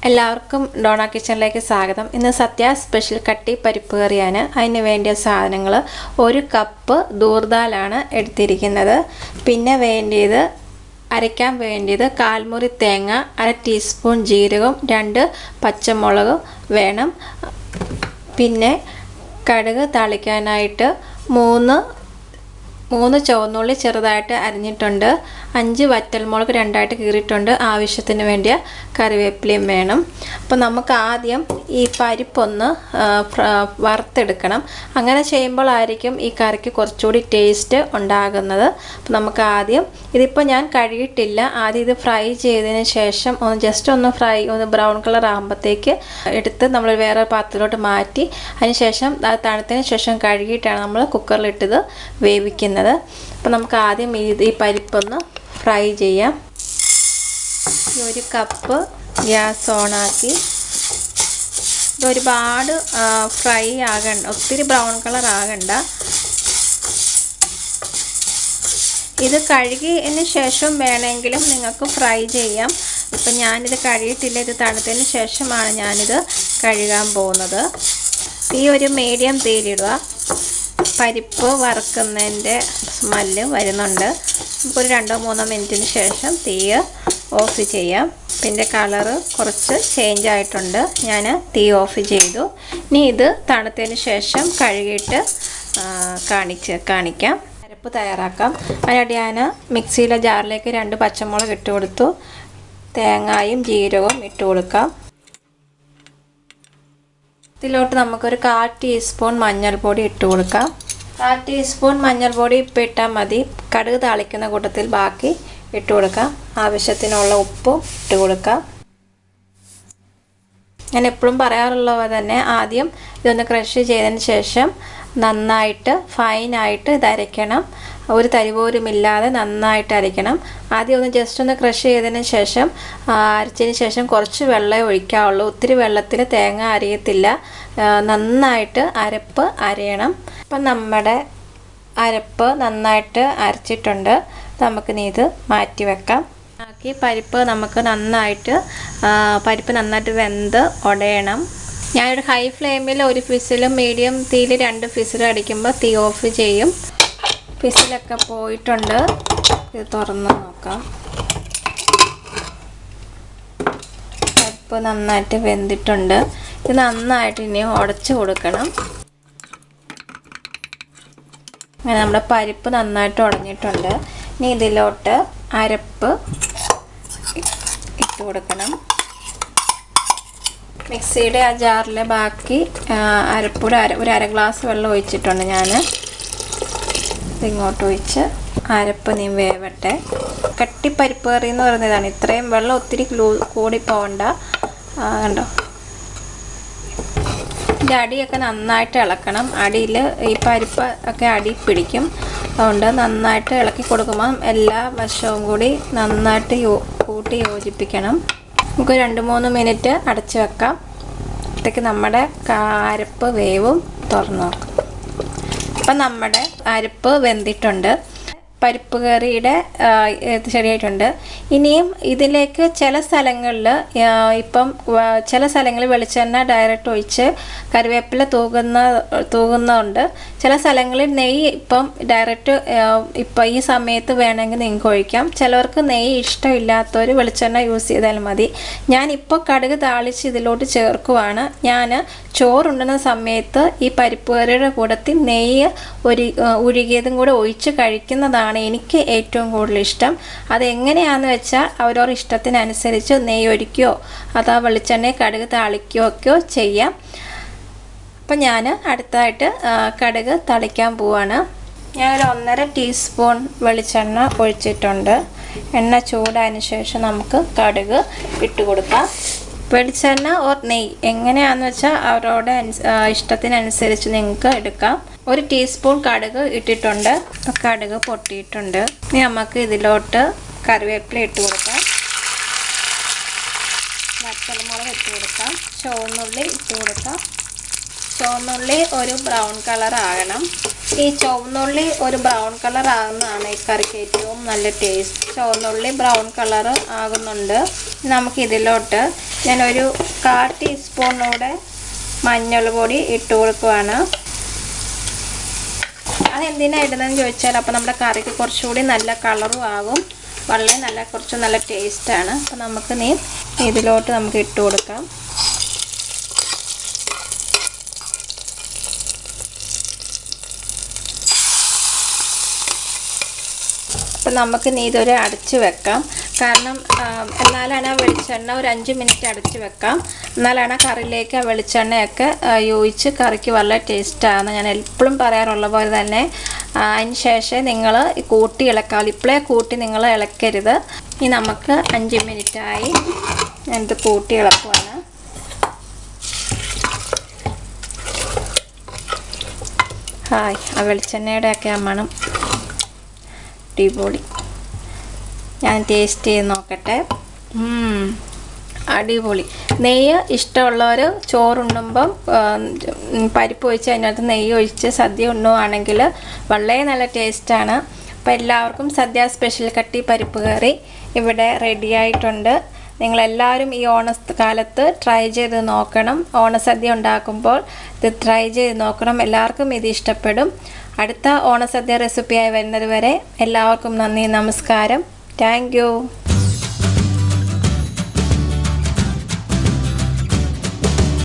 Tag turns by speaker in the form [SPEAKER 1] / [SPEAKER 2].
[SPEAKER 1] എല്ലാവർക്കും ഡോണ കിച്ചണിലേക്ക് സ്വാഗതം. ഇന്ന് സത്യ സ്പെഷ്യൽ കട്ടി പരിപ്പ് കറിയാണ്. അതിന് വേണ്ടിയ സാധനങ്ങൾ 1 കപ്പ് ദൂർദാലാണ് എടുത്തിരിക്കുന്നത്. പിന്നെ അരയ്ക്കാൻ വേണ്ടിയത് 1/4 മുറി തേങ്ങ, 1/2 ടീസ്പൂൺ ജീരകം, 2 പച്ചമുളക് വേണം. പിന്നെ കടുക് താളിക്കാനായിട്ട് 3 ചുവന്നുള്ളി ചെറുതായിട്ട് അരിഞ്ഞിട്ടുണ്ട്, 5 വറ്റൽമുളക് 2ആയിട്ട് കീറിയിട്ടുണ്ട്, ആവശ്യത്തിന് വേണ്ടിയ കറിവേപ്പിലയും വേണം. അപ്പോൾ നമുക്ക് ആദ്യം ഈ പരിപ്പൊന്ന് വറുത്തെടുക്കണം. അങ്ങനെ ചെയ്യുമ്പോഴായിരിക്കും ഈ കറിക്ക് കുറച്ചുകൂടി ടേസ്റ്റ് ഉണ്ടാകുന്നത്. അപ്പോൾ നമുക്ക് ആദ്യം ഇതിപ്പോൾ ഞാൻ കഴുകിയിട്ടില്ല, ആദ്യം ഇത് ഫ്രൈ ചെയ്തതിന് ശേഷം ഒന്ന് ബ്രൗൺ കളർ ആകുമ്പോഴത്തേക്ക് എടുത്ത് നമ്മൾ വേറെ പാത്രത്തിലോട്ട് മാറ്റി അതിന് ശേഷം അത് തണുത്തതിന് ശേഷം കഴുകിയിട്ടാണ് നമ്മൾ കുക്കറിലിട്ടത് വേവിക്കുന്നത്. അപ്പോൾ നമുക്ക് ആദ്യം ഈ പരിപ്പൊന്ന് ഫ്രൈ ചെയ്യാം. 1 കപ്പ് ഗ്യാസ് ഓണാക്കി. ഇതൊരുപാട് ഫ്രൈ ആകണ്ട, ഒത്തിരി ബ്രൗൺ കളർ ആകണ്ട. ഇത് കഴുകിയതിന് ശേഷം വേണമെങ്കിലും നിങ്ങൾക്ക് ഫ്രൈ ചെയ്യാം. ഇപ്പം ഞാനിത് കഴുകിയിട്ടില്ല, ഇത് തണുത്തതിന് ശേഷമാണ് ഞാനിത് കഴുകാൻ പോകുന്നത്. ഈ ഒരു മീഡിയം തീയിലിടുക. പരിപ്പ് വറുക്കുന്നതിൻ്റെ സ്മെല്ല് വരുന്നുണ്ട്. നമുക്കൊരു 2-3 മിനിറ്റിന് ശേഷം തീ ഓഫ് ചെയ്യാം. പിന്നെ കളറ് കുറച്ച് ചേഞ്ച് ആയിട്ടുണ്ട്, ഞാൻ തീ ഓഫ് ചെയ്തു. ഇനി ഇത് തണുത്തതിന് ശേഷം കഴുകിയിട്ട് കാണിക്കാം. അരപ്പ് തയ്യാറാക്കാം. അതിനായിട്ട് ഞാൻ മിക്സിയിലെ ജാറിലേക്ക് 2 പച്ചമുളക് ഇട്ട് കൊടുത്തു. തേങ്ങയും ജീരകവും ഇട്ട് കൊടുക്കാം. ഇതിലോട്ട് നമുക്കൊരു 1/4 ടീസ്പൂൺ മഞ്ഞൾപ്പൊടി ഇട്ട് കൊടുക്കാം. 1/4 ടീസ്പൂൺ മഞ്ഞൾപ്പൊടി ഇപ്പം ഇട്ടാൽ മതി. കടുക് താളിക്കുന്ന കൂട്ടത്തിൽ ബാക്കി ഇട്ട് കൊടുക്കാം. ആവശ്യത്തിനുള്ള ഉപ്പും ഇട്ട് കൊടുക്കാം. ഞാൻ എപ്പോഴും പറയാറുള്ളത് തന്നെ ആദ്യം ഇതൊന്ന് ക്രഷ് ചെയ്തതിന് ശേഷം നന്നായിട്ട് ഫൈനായിട്ട് ഇത് അരയ്ക്കണം. ഒരു തരി പോലും ഇല്ലാതെ നന്നായിട്ട് അരയ്ക്കണം. ആദ്യം ജസ്റ്റ് ഒന്ന് ക്രഷ് ചെയ്തതിന് ശേഷം അരച്ചതിന് ശേഷം കുറച്ച് വെള്ളം ഒഴിക്കാവുള്ളൂ. ഒത്തിരി വെള്ളത്തിൽ തേങ്ങ അരയത്തില്ല. നന്നായിട്ട് അരപ്പ് അരയണം. അപ്പം നമ്മുടെ അരപ്പ് നന്നായിട്ട് അരച്ചിട്ടുണ്ട്. നമുക്കിനി ഇത് മാറ്റി വെക്കാം. പരിപ്പ് നന്നായിട്ട് വെന്ത് ഉടയണം. ഞാനൊരു ഹൈ ഫ്ലെയിമിൽ 1 ഫിസിലും മീഡിയം തീയിൽ 2 ഫിസിലും അടിക്കുമ്പോൾ തീ ഓഫ് ചെയ്യും. ഫിസിലൊക്കെ പോയിട്ടുണ്ട്. ഇത് തുറന്ന് നോക്കാം. പരിപ്പ് നന്നായിട്ട് വെന്തിട്ടുണ്ട്. ഇത് നന്നായിട്ട് ഇനി ഉടച്ചു കൊടുക്കണം. അങ്ങനെ നമ്മുടെ പരിപ്പ് നന്നായിട്ട് ഉടഞ്ഞിട്ടുണ്ട്. ഇനി ഇതിലോട്ട് അരപ്പ് ഇട്ട് കൊടുക്കണം. മിക്സിയുടെ ആ ജാറിലെ ബാക്കി അരപ്പൂടെ ഒരു 1/2 ഗ്ലാസ് വെള്ളം ഒഴിച്ചിട്ടുണ്ട് ഞാൻ. ഇതിങ്ങോട്ട് ഒഴിച്ച് അരപ്പ് നീ വേവട്ടെ. കട്ടിപ്പരിപ്പ് കറി എന്ന് പറയുന്നതാണ്. ഇത്രയും വെള്ളം ഒത്തിരി കൂടി പോകണ്ട. കണ്ടോ, ഇതിൻ്റെ അടിയൊക്കെ നന്നായിട്ട് ഇളക്കണം. അടിയിൽ ഈ പരിപ്പ് ഒക്കെ അടി പിടിക്കും. അതുകൊണ്ട് നന്നായിട്ട് ഇളക്കി കൊടുക്കുമ്പോൾ എല്ലാ വശവും കൂടി നന്നായിട്ട് കൂട്ടി യോജിപ്പിക്കണം. നമുക്ക് 2-3 മിനിറ്റ് അടച്ച് വെക്കാം. അപ്പോഴത്തേക്ക് നമ്മുടെ അരപ്പ് വേവും. തുറന്ന് നോക്കാം. അപ്പം നമ്മുടെ അരപ്പ് വെന്തിട്ടുണ്ട്. പരിപ്പ് കറിയുടെ ശരിയായിട്ടുണ്ട്. ഇനിയും ഇതിലേക്ക് ചില സ്ഥലങ്ങളിൽ വെളിച്ചെണ്ണ ഡയറക്റ്റ് ഒഴിച്ച് കറിവേപ്പില തൂകുന്നുണ്ട്. ചില സ്ഥലങ്ങളിൽ നെയ്യ് ഡയറക്റ്റ് ഈ സമയത്ത് വേണമെങ്കിൽ നിങ്ങൾക്ക് ഒഴിക്കാം. ചിലവർക്ക് നെയ്യ് ഇഷ്ടമില്ലാത്തവർ വെളിച്ചെണ്ണ യൂസ് ചെയ്താൽ മതി. ഞാനിപ്പോൾ കടുക് താളിച്ച് ഇതിലോട്ട് ചേർക്കുവാണ്. ഞാൻ ചോറുണ്ടുന്ന സമയത്ത് ഈ പരിപ്പ് കറിയുടെ കൂടത്തിൽ നെയ്യ് ഉരുകിയതും കൂടെ ഒഴിച്ച് കഴിക്കുന്നതാണ് എനിക്ക് ഏറ്റവും കൂടുതൽ ഇഷ്ടം. അതെങ്ങനെയാണെന്ന് വെച്ചാൽ അവരവരുടെ ഇഷ്ടത്തിനനുസരിച്ച് നെയ്യ് ഒഴിക്കുകയോ അതാ വെളിച്ചെണ്ണ കടുക് താളിക്കുകയോ ചെയ്യാം. അപ്പം ഞാൻ അടുത്തായിട്ട് കടുക് തളിക്കാൻ പോവാണ്. ഞാനൊരു 1.5 ടീസ്പൂൺ വെളിച്ചെണ്ണ ഒഴിച്ചിട്ടുണ്ട്. എണ്ണ ചൂടായതിന് ശേഷം നമുക്ക് കടുക് ഇട്ട് കൊടുക്കാം. വെളിച്ചെണ്ണ ഓർ നെയ്യ് എങ്ങനെയാണെന്ന് വെച്ചാൽ അവരുടെ ഇഷ്ടത്തിനനുസരിച്ച് നിങ്ങൾക്ക് എടുക്കാം. 1 ടീസ്പൂൺ കടുക് ഇട്ടിട്ടുണ്ട്. കടുക് പൊട്ടിയിട്ടുണ്ട്. ഇനി നമുക്ക് ഇതിലോട്ട് കറിവേപ്പില ഇട്ട് കൊടുക്കാം. വറ്റൽമുളക് ഇട്ട് കൊടുക്കാം. ചുവന്നുള്ളി ഇട്ട് കൊടുക്കാം. ചുവന്നുള്ളി ഒരു ബ്രൗൺ കളർ ആകണം. ഈ ചുവന്നുള്ളി ഒരു ബ്രൗൺ കളർ ആകുന്നതാണ് ഈ കറിക്ക് ഏറ്റവും നല്ല ടേസ്റ്റ്. ചുവന്നുള്ളി ബ്രൗൺ കളർ ആകുന്നുണ്ട്. നമുക്ക് ഇതിലോട്ട് ഞാനൊരു 1/4 ടീസ്പൂണൂടെ മഞ്ഞൾ പൊടി ഇട്ട് കൊടുക്കുവാണ്. അതെന്തിനാണ് ഇടുന്നതെന്ന് ചോദിച്ചാൽ അപ്പോൾ നമ്മുടെ കറിക്ക് കുറച്ചുകൂടി നല്ല കളറും ആകും, വളരെ കുറച്ച് നല്ല ടേസ്റ്റാണ്. അപ്പോൾ നമുക്ക് ഇതിലോട്ട് നമുക്ക് ഇട്ട് കൊടുക്കാം. അപ്പം നമുക്ക് ഇതൊരു അടച്ച് വെക്കാം. കാരണം എന്നാലാണ് ആ വെളിച്ചെണ്ണ ഒരു 5 മിനിറ്റ് അടച്ച് വെക്കാം. എന്നാലാണ് ആ കറിയിലേക്ക് ആ വെളിച്ചെണ്ണയൊക്കെ യോജിച്ച് കറിക്ക് വളരെ ടേസ്റ്റാണ്. ഞാൻ എപ്പോഴും പറയാറുള്ള പോലെ തന്നെ അതിന് ശേഷം നിങ്ങൾ കൂട്ടി ഇളക്കാം. ഇപ്പോഴേ കൂട്ടി നിങ്ങൾ ഇളക്കരുത്. ഇനി നമുക്ക് 5 മിനിറ്റായി ഞാനിത് കൂട്ടി ഇളക്കുവാണ്. ഹായ്, ആ വെളിച്ചെണ്ണയുടെയൊക്കെ ആ മണം അടിപൊളി. ഞാൻ ടേസ്റ്റ് ചെയ്ത് നോക്കട്ടെ. അടിപൊളി. നെയ്യ് ഇഷ്ടമുള്ളവർ ചോറുണ്ണുമ്പം പരിപ്പ് ഒഴിച്ച് അതിനകത്ത് നെയ്യ് ഒഴിച്ച് സദ്യ ഉണ്ണുവാണെങ്കിൽ വളരെ നല്ല ടേസ്റ്റാണ്. അപ്പോൾ എല്ലാവർക്കും സദ്യ സ്പെഷ്യൽ കട്ടി പരിപ്പ് കറി ഇവിടെ റെഡി ആയിട്ടുണ്ട്. നിങ്ങളെല്ലാവരും ഈ ഓണക്കാലത്ത് ട്രൈ ചെയ്ത് നോക്കണം. ഓണസദ്യ ഉണ്ടാക്കുമ്പോൾ ഇത് ട്രൈ ചെയ്ത് നോക്കണം. എല്ലാവർക്കും ഇത് ഇഷ്ടപ്പെടും. അടുത്ത ഓണസദ്യ റെസിപ്പിയായി വരുന്നത് വരെ എല്ലാവർക്കും നന്ദി, നമസ്കാരം. Thank you.